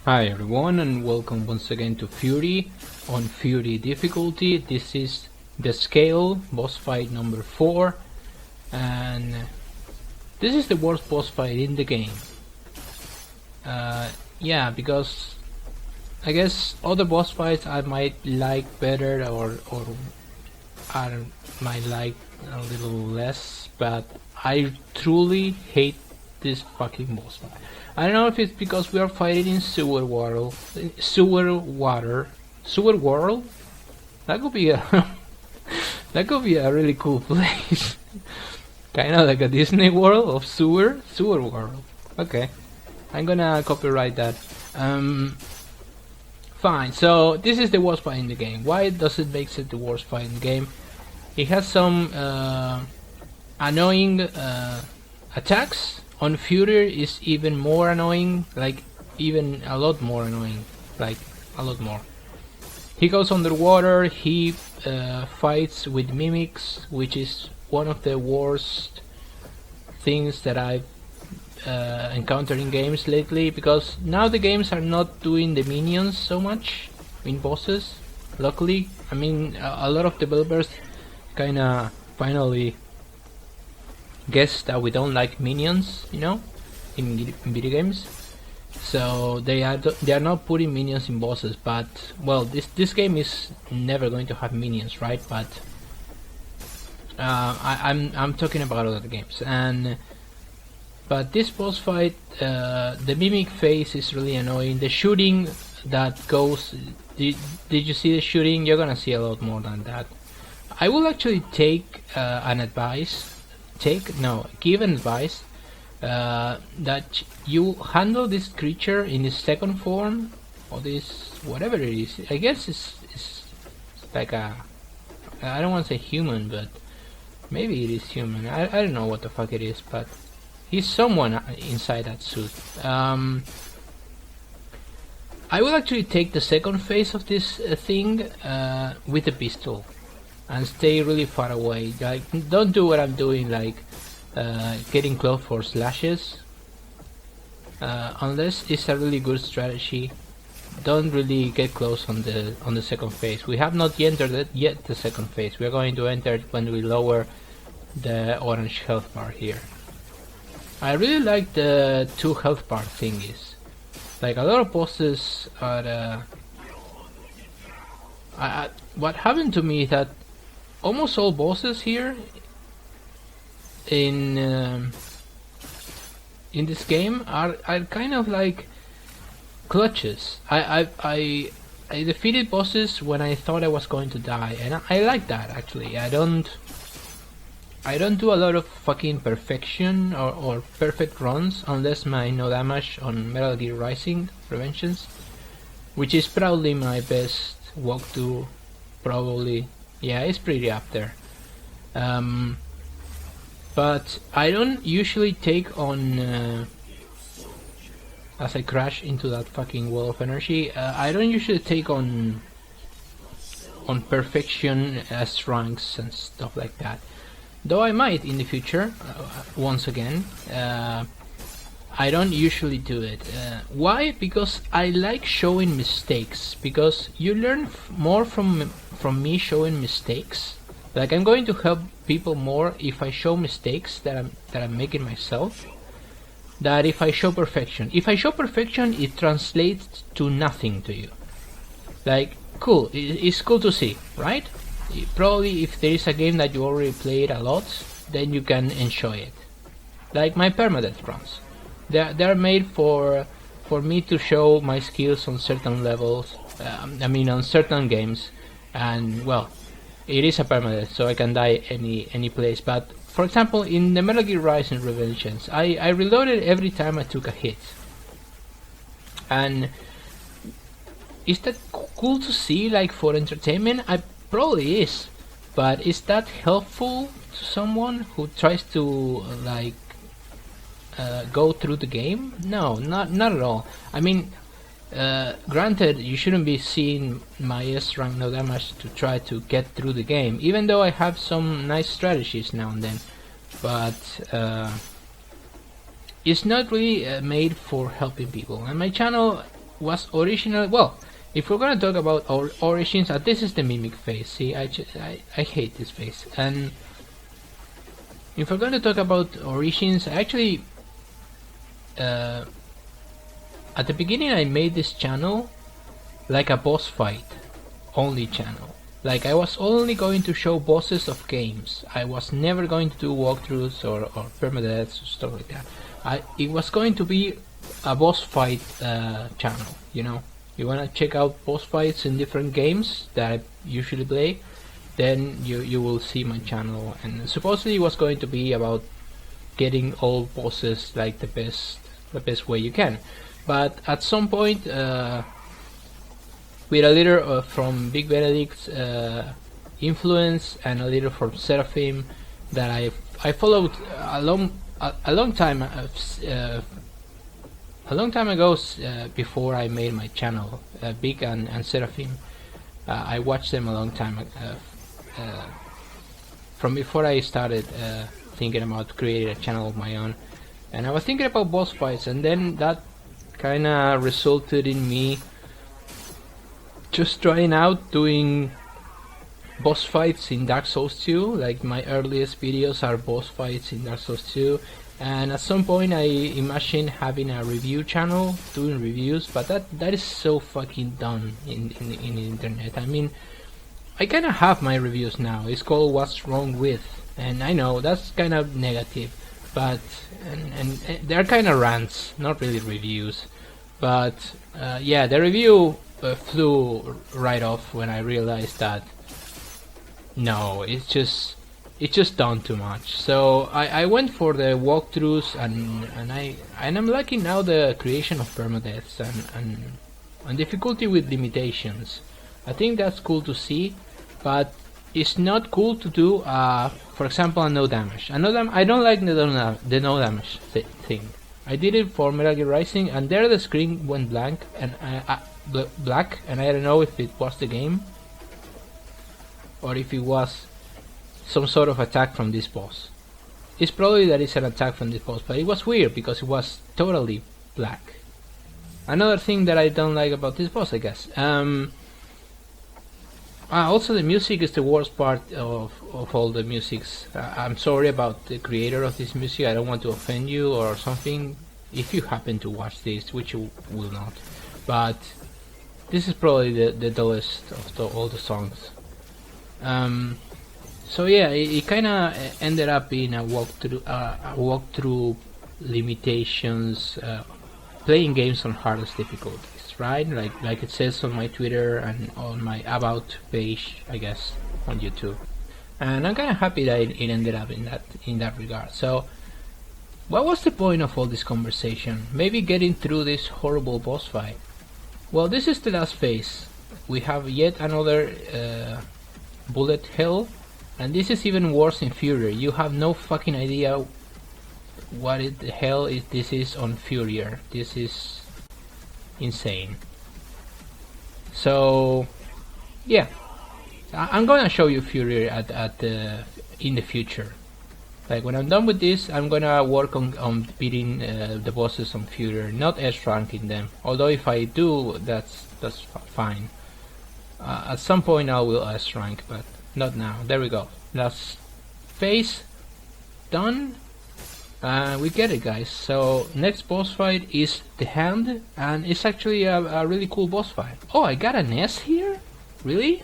Hi everyone and welcome once again to Furi on Furi difficulty. This is the scale boss fight number 4 and this is the worst boss fight in the game. Yeah, because I guess other boss fights I might like better or I might like a little less, but I truly hate this fucking boss fight. I don't know if it's because we are fighting in sewer world. That could be a that could be a really cool place. Kind of like a Disney World of sewer world. Okay, I'm gonna copyright that. Fine. So this is the worst fight in the game. Why does it make it the worst fight in the game? It has some annoying attacks. On Furi is even more annoying, like even a lot more annoying, like a lot more. He goes underwater, he fights with mimics, which is one of the worst things that I've encountered in games lately, because now the games are not doing the minions so much in bosses, luckily. I mean, a lot of developers kinda finally guess that we don't like minions, you know, in video games. So they are not putting minions in bosses, but well, this game is never going to have minions, right? But I'm talking about other games, but this boss fight, the mimic phase is really annoying. The shooting that goes, did you see the shooting? You're gonna see a lot more than that. I will actually take give an advice that you handle this creature in his second form, or this whatever it is. I guess it's like a, I don't want to say human, but maybe it is human. I don't know what the fuck it is, but he's someone inside that suit. I will actually take the second phase of this thing with a pistol and stay really far away. Like, don't do what I'm doing, like getting close for slashes, unless it's a really good strategy. Don't really get close on the second phase. We have not entered it yet. The second phase we are going to enter when we lower the orange health bar here. I really like the 2 health bar thingies. Like, a lot of bosses are what happened to me is that almost all bosses here in this game are kind of like clutches. I defeated bosses when I thought I was going to die, and I like that actually. I don't do a lot of fucking perfection or perfect runs unless my no damage on Metal Gear Rising Preventions, which is probably my best walkthrough, probably. Yeah, it's pretty up there. But I don't usually take on as I crash into that fucking wall of energy. I don't usually take on perfection as ranks and stuff like that. Though I might in the future. Once again, I don't usually do it. Why? Because I like showing mistakes. Because you learn more from me showing mistakes. Like, I'm going to help people more if I show mistakes that I'm making myself, than if I show perfection. If I show perfection, it translates to nothing to you. Like, cool, it's cool to see, right? Probably if there is a game that you already played a lot, then you can enjoy it. Like my permadeath runs. They're made for me to show my skills on certain levels. I mean, on certain games, and well, it is a permadeath, so I can die any place. But for example, in the Metal Gear Rising Revengeance, I reloaded every time I took a hit. And is that cool to see, like, for entertainment? I probably is, but is that helpful to someone who tries to like go through the game? No, not at all. I mean, granted, you shouldn't be seeing my S rank no damage to try to get through the game, even though I have some nice strategies now and then, but it's not really made for helping people. And my channel was original. Well, if we're gonna talk about our origins, this is the mimic face. See, I hate this face. And if we're gonna talk about origins, actually, at the beginning I made this channel like a boss fight only channel. Like I was only going to show bosses of games. I was never going to do walkthroughs or permadeaths or stuff like that. It was going to be a boss fight channel, you know. You wanna check out boss fights in different games that I usually play, then you will see my channel. And supposedly it was going to be about getting all bosses like the best way you can. But at some point, with a little from Big Benedict's influence and a little from Seraphim, that I followed a long time ago, before I made my channel. Big and Seraphim, I watched them a long time from before I started thinking about creating a channel of my own. And I was thinking about boss fights, and then that kinda resulted in me just trying out doing boss fights in Dark Souls 2. Like my earliest videos are boss fights in Dark Souls 2, and at some point I imagined having a review channel doing reviews, but that is so fucking done in the internet. I mean, I kinda have my reviews now. It's called What's Wrong With, and I know that's kind of negative, but and they're kind of rants, not really reviews. But yeah, the review flew right off when I realized that no, it's just done too much. So I went for the walkthroughs, and I'm liking now the creation of permadeaths and difficulty with limitations. I think that's cool to see, but it's not cool to do for example a no damage. I don't like the no damage thing. I did it for Metal Gear Rising, and there the screen went blank and black, and I don't know if it was the game or if it was some sort of attack from this boss. It's probably that it's an attack from this boss, but it was weird because it was totally black. Another thing that I don't like about this boss, I guess. Also, the music is the worst part of all the musics. I'm sorry about the creator of this music. I don't want to offend you or something if you happen to watch this, which you will not. But this is probably the dullest of all the songs. So yeah, it kind of ended up being a walkthrough limitations, playing games on hardest difficulties, right? Like it says on my Twitter and on my about page, I guess, on YouTube. And I'm kind of happy that it ended up in that regard. So, what was the point of all this conversation? Maybe getting through this horrible boss fight. Well, this is the last phase. We have yet another bullet hell, and this is even worse in Furier. You have no fucking idea what the hell this is on Furier. This is insane. So yeah, I'm gonna show you Furier in the future. Like when I'm done with this, I'm gonna work on beating the bosses on Furier, not S ranking them. Although if I do, that's fine. At some point I will S rank, but not now. There we go. Last phase done. We get it, guys. So next boss fight is the Hand, and it's actually a really cool boss fight. Oh, I got an S here? Really?